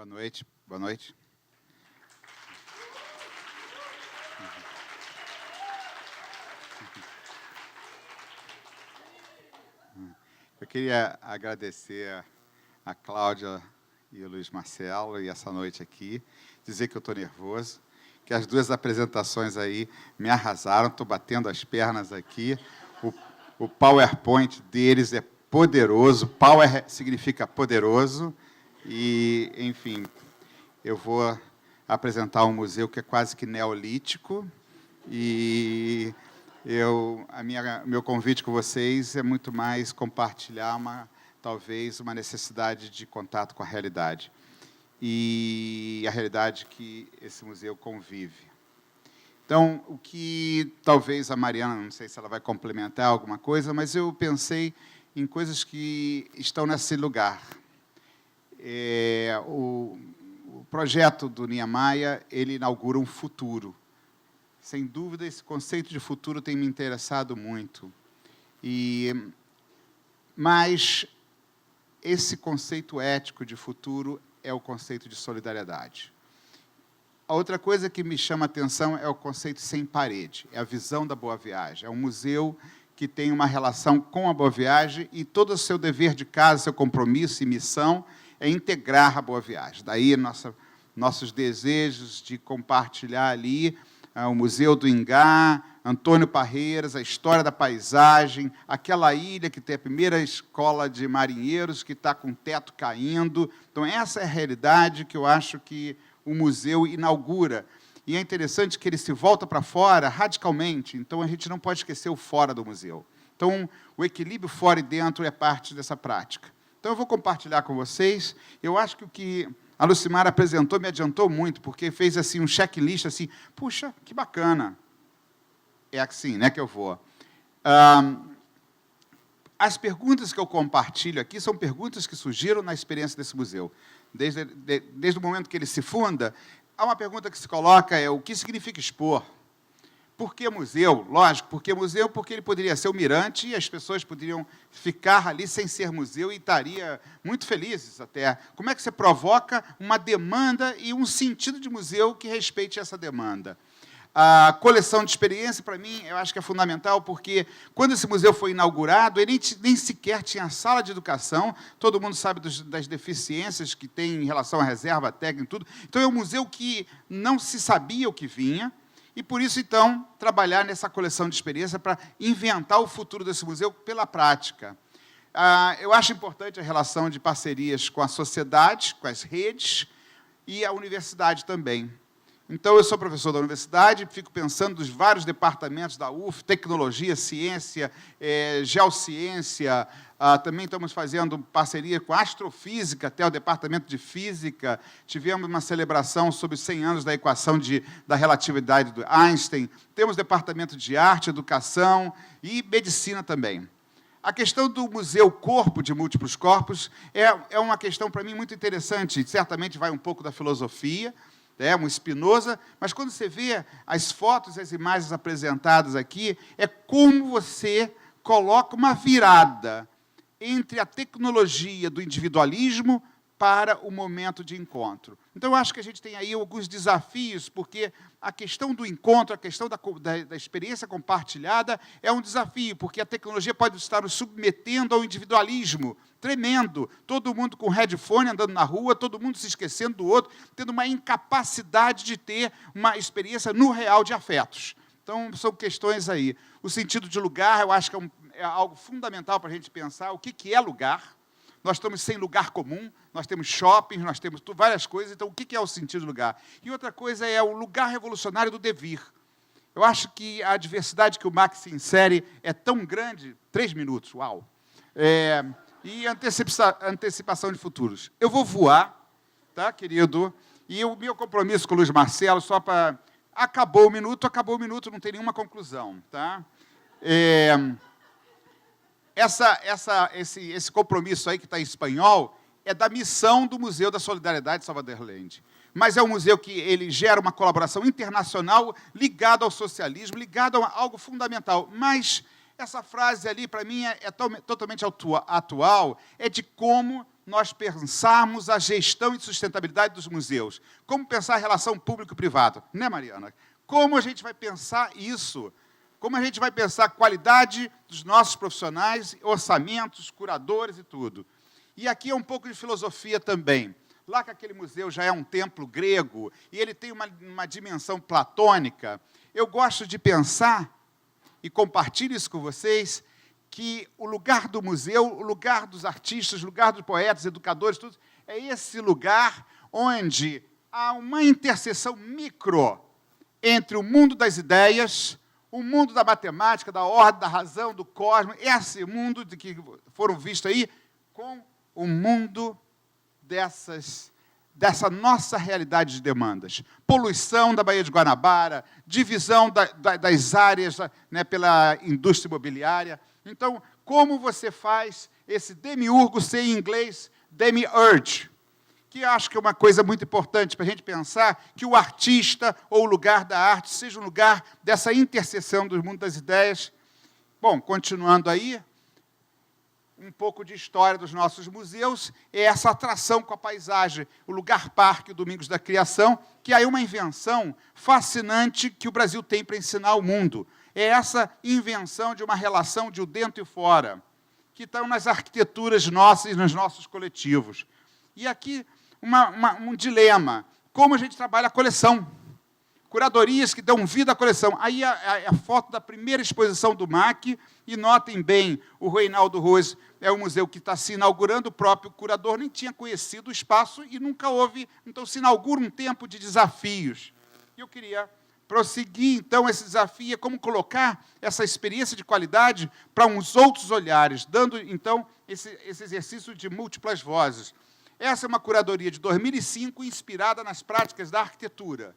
Boa noite. Boa noite. Eu queria agradecer a Cláudia e o Luiz Marcelo e essa noite aqui, dizer que eu estou nervoso, que as duas apresentações aí me arrasaram, estou batendo as pernas aqui, o PowerPoint deles é poderoso, Power significa poderoso, e, enfim, eu vou apresentar um museu que é quase que neolítico, e meu convite com vocês é muito mais compartilhar talvez uma necessidade de contato com a realidade e a realidade que esse museu convive. Então, o que talvez a Mariana, não sei se ela vai complementar alguma coisa, mas eu pensei em coisas que estão nesse lugar. O projeto do Niemeyer, ele inaugura um futuro. Sem dúvida, esse conceito de futuro tem me interessado muito. Mas esse conceito ético de futuro é o conceito de solidariedade. A outra coisa que me chama a atenção é o conceito sem parede, é a visão da Boa Viagem. É um museu que tem uma relação com a Boa Viagem e todo o seu dever de casa, seu compromisso e missão é integrar a Boa Viagem. Daí nossos desejos de compartilhar ali o Museu do Ingá, Antônio Parreiras, a história da paisagem, aquela ilha que tem a primeira escola de marinheiros que está com o teto caindo. Então, essa é a realidade que eu acho que o museu inaugura. E é interessante que ele se volta para fora radicalmente, então a gente não pode esquecer o fora do museu. Então, o equilíbrio fora e dentro é parte dessa prática. Então, eu vou compartilhar com vocês. Eu acho que o que a Lucimara apresentou me adiantou muito, porque fez assim, um checklist, assim, puxa, que bacana. É assim, né, que eu vou. As perguntas que eu compartilho aqui são perguntas que surgiram na experiência desse museu. Desde o momento que ele se funda, há uma pergunta que se coloca, o que significa expor? Por que museu? Lógico, por que museu? Porque ele poderia ser o mirante e as pessoas poderiam ficar ali sem ser museu e estariam muito felizes até. Como é que você provoca uma demanda e um sentido de museu que respeite essa demanda? A coleção de experiência, para mim, eu acho que é fundamental, porque quando esse museu foi inaugurado, ele nem sequer tinha sala de educação, todo mundo sabe das deficiências que tem em relação à reserva técnica e tudo. Então, é um museu que não se sabia o que vinha, e, por isso, então, trabalhar nessa coleção de experiência para inventar o futuro desse museu pela prática. Eu acho importante a relação de parcerias com a sociedade, com as redes, e a universidade também. Então, eu sou professor da universidade, fico pensando nos vários departamentos da UF, tecnologia, ciência, geociência, também estamos fazendo parceria com a astrofísica, até o departamento de física, tivemos uma celebração sobre os 100 anos da equação da relatividade do Einstein, temos departamento de arte, educação e medicina também. A questão do Museu Corpo de Múltiplos Corpos é uma questão, para mim, muito interessante, certamente vai um pouco da filosofia, um Spinoza, mas quando você vê as fotos e as imagens apresentadas aqui, é como você coloca uma virada entre a tecnologia do individualismo para o momento de encontro. Então, eu acho que a gente tem aí alguns desafios, porque a questão do encontro, a questão da experiência compartilhada é um desafio, porque a tecnologia pode estar nos submetendo ao individualismo tremendo, todo mundo com headphone andando na rua, todo mundo se esquecendo do outro, tendo uma incapacidade de ter uma experiência no real de afetos. Então, são questões aí. O sentido de lugar, eu acho que é algo fundamental para a gente pensar o que é lugar. Nós estamos sem lugar comum, nós temos shoppings, nós temos várias coisas, então o que é o sentido do lugar? E outra coisa é o lugar revolucionário do devir. Eu acho que a diversidade que o Max se insere é tão grande, 3 minutos, uau! E antecipação de futuros. Eu vou voar, tá, querido? E o meu compromisso com o Luiz Marcelo, só para... Acabou o minuto, não tem nenhuma conclusão, tá? Esse compromisso aí, que está em espanhol, é da missão do Museu da Solidariedade de Salvadorland. Mas é um museu que ele gera uma colaboração internacional ligada ao socialismo, ligada a algo fundamental. Mas essa frase ali, para mim, é totalmente atual, é de como nós pensarmos a gestão e sustentabilidade dos museus? Como pensar a relação público-privado? Né, Mariana? Como a gente vai pensar isso? Como a gente vai pensar a qualidade dos nossos profissionais, orçamentos, curadores e tudo? E aqui é um pouco de filosofia também. Lá que aquele museu já é um templo grego, e ele tem uma dimensão platônica, eu gosto de pensar, e compartilho isso com vocês, que o lugar do museu, o lugar dos artistas, o lugar dos poetas, educadores, tudo, é esse lugar onde há uma interseção micro entre o mundo das ideias, o mundo da matemática, da ordem, da razão, do cosmos, esse mundo de que foram vistos aí, com o mundo dessa nossa realidade de demandas. Poluição da Baía de Guanabara, divisão das áreas, né, pela indústria imobiliária. Então, como você faz esse demiurgo ser, em inglês, demiurge? Que acho que é uma coisa muito importante para a gente pensar que o artista ou o lugar da arte seja um lugar dessa interseção do mundo das ideias. Bom, continuando aí, um pouco de história dos nossos museus, é essa atração com a paisagem, o Lugar Parque, o Domingos da Criação, que é uma invenção fascinante que o Brasil tem para ensinar ao mundo. É essa invenção de uma relação de o dentro e o fora, que estão nas arquiteturas nossas e nos nossos coletivos. E aqui, um dilema, como a gente trabalha a coleção, curadorias que dão vida à coleção. Aí a foto da primeira exposição do MAC, e notem bem, o Reinaldo Rose é um museu que está se inaugurando, o próprio curador nem tinha conhecido o espaço e nunca houve, então se inaugura um tempo de desafios. E eu queria prosseguir, então, esse desafio, como colocar essa experiência de qualidade para uns outros olhares, dando, então, esse exercício de múltiplas vozes. Essa é uma curadoria de 2005, inspirada nas práticas da arquitetura,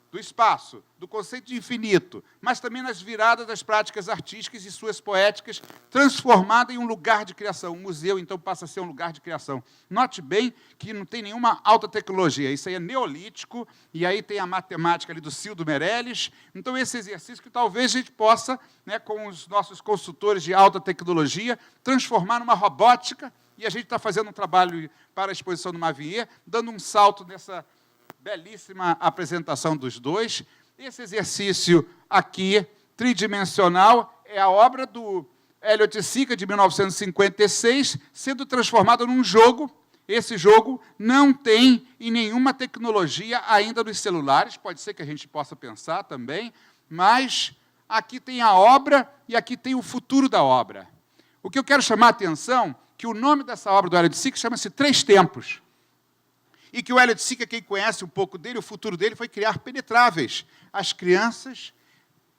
do espaço, do conceito de infinito, mas também nas viradas das práticas artísticas e suas poéticas, transformada em um lugar de criação. O museu, então, passa a ser um lugar de criação. Note bem que não tem nenhuma alta tecnologia, isso aí é neolítico, e aí tem a matemática ali do Cildo Meirelles. Então, esse exercício que talvez a gente possa, né, com os nossos consultores de alta tecnologia, transformar numa robótica, e a gente está fazendo um trabalho para a exposição do Mavier, dando um salto nessa belíssima apresentação dos dois. Esse exercício aqui, tridimensional, é a obra do Elliott Sica, de 1956, sendo transformado num jogo. Esse jogo não tem em nenhuma tecnologia ainda nos celulares, pode ser que a gente possa pensar também, mas aqui tem a obra e aqui tem o futuro da obra. O que eu quero chamar a atenção, que o nome dessa obra do Elliott Sica chama-se Três Tempos. E que o Elliott Sica, quem conhece um pouco dele, o futuro dele foi criar penetráveis. As crianças,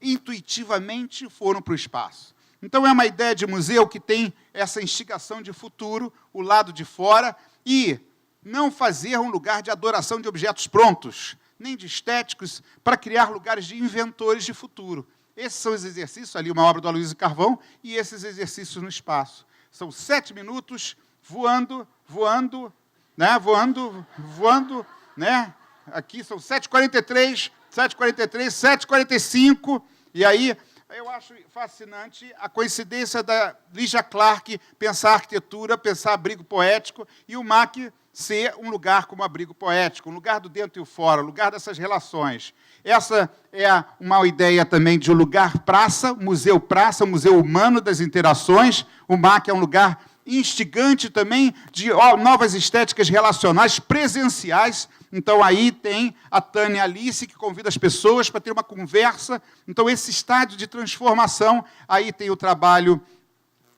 intuitivamente, foram para o espaço. Então, é uma ideia de museu que tem essa instigação de futuro, o lado de fora, e não fazer um lugar de adoração de objetos prontos, nem de estéticos, para criar lugares de inventores de futuro. Esses são os exercícios, ali uma obra do Aloysio Carvão, e esses exercícios no espaço. São 7 minutos, voando, né, voando, né? Aqui são 7h43, 7h45, e aí eu acho fascinante a coincidência da Lygia Clark pensar arquitetura, pensar abrigo poético, e o MAC ser um lugar como abrigo poético, um lugar do dentro e o fora, um lugar dessas relações. Essa é uma ideia também de um lugar praça, um museu humano das interações. O MAC é um lugar instigante também de novas estéticas relacionais, presenciais. Então, aí tem a Tânia Alice, que convida as pessoas para ter uma conversa. Então, esse estádio de transformação, aí tem o trabalho,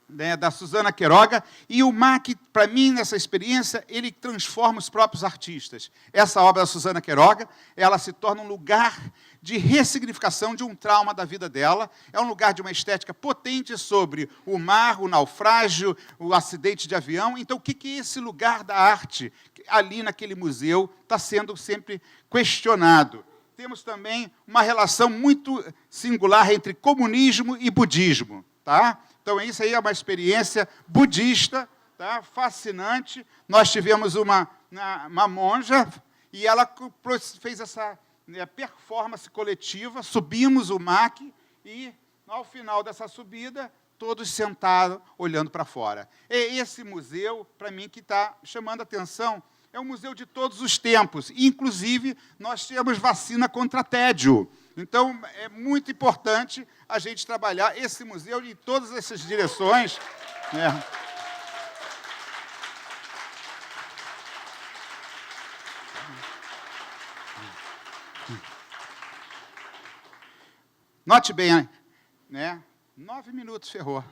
né, da Susana Queiroga, e o MAC, para mim, nessa experiência, ele transforma os próprios artistas. Essa obra da Susana Queiroga, ela se torna um lugar de ressignificação de um trauma da vida dela, é um lugar de uma estética potente sobre o mar, o naufrágio, o acidente de avião. Então, o que é esse lugar da arte, ali naquele museu, está sendo sempre questionado. Temos também uma relação muito singular entre comunismo e budismo, tá? Então, isso aí é uma experiência budista, tá? Fascinante. Nós tivemos uma monja, e ela fez essa performance coletiva, subimos o MAC, e Ao final dessa subida, todos sentados, olhando para fora. É esse museu, para mim, que está chamando a atenção. É um museu de todos os tempos. Inclusive, nós temos vacina contra tédio. Então, é muito importante a gente trabalhar esse museu em todas essas direções. Note bem, né? 9 minutos, ferrou.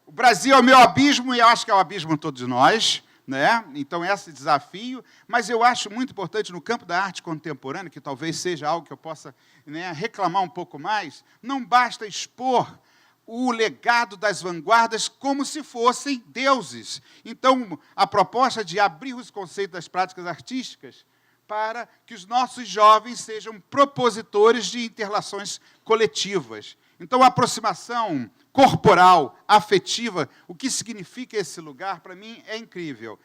O Brasil é o meu abismo e eu acho que é o abismo de todos nós, né? Então, esse desafio, mas eu acho muito importante no campo da arte contemporânea, que talvez seja algo que eu possa, né, reclamar um pouco mais, não basta expor o legado das vanguardas como se fossem deuses. Então, a proposta de abrir os conceitos das práticas artísticas para que os nossos jovens sejam propositores de interrelações coletivas. Então, a aproximação corporal, afetiva, o que significa esse lugar, para mim, é incrível.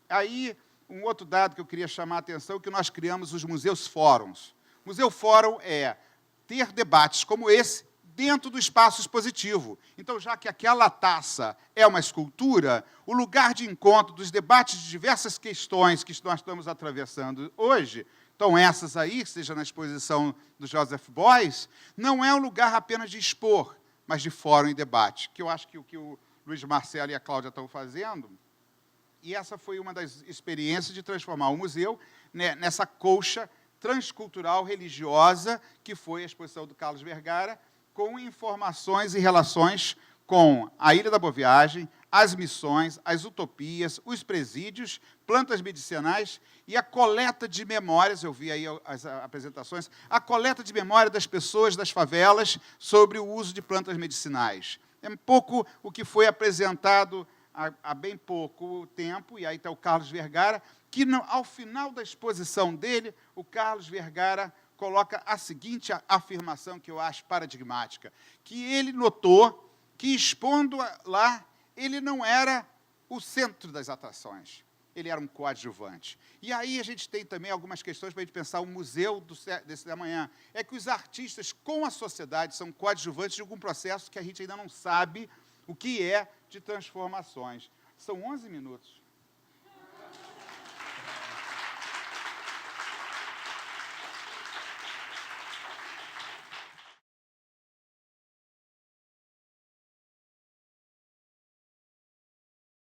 Aí, um outro dado que eu queria chamar a atenção é que nós criamos os museus fóruns. Museu fórum é ter debates como esse dentro do espaço expositivo. Então, já que aquela taça é uma escultura, o lugar de encontro dos debates de diversas questões que nós estamos atravessando hoje, então essas aí, seja na exposição do Joseph Beuys, não é um lugar apenas de expor, mas de fórum e debate, que eu acho que o que o Luiz Marcelo e a Cláudia estão fazendo, e essa foi uma das experiências de transformar o museu, né, nessa colcha transcultural religiosa que foi a exposição do Carlos Vergara, com informações e relações com a Ilha da Boa Viagem, as missões, as utopias, os presídios, plantas medicinais e a coleta de memórias, eu vi aí as apresentações, a coleta de memória das pessoas das favelas sobre o uso de plantas medicinais. É um pouco o que foi apresentado há bem pouco tempo, e aí está o Carlos Vergara, que, ao final da exposição dele, o Carlos Vergara coloca a seguinte afirmação que eu acho paradigmática, que ele notou que, expondo lá, ele não era o centro das atrações, ele era um coadjuvante. E aí a gente tem também algumas questões para a gente pensar o museu desse da manhã. É que os artistas, com a sociedade, são coadjuvantes de algum processo que a gente ainda não sabe o que é de transformações. São 11 minutos.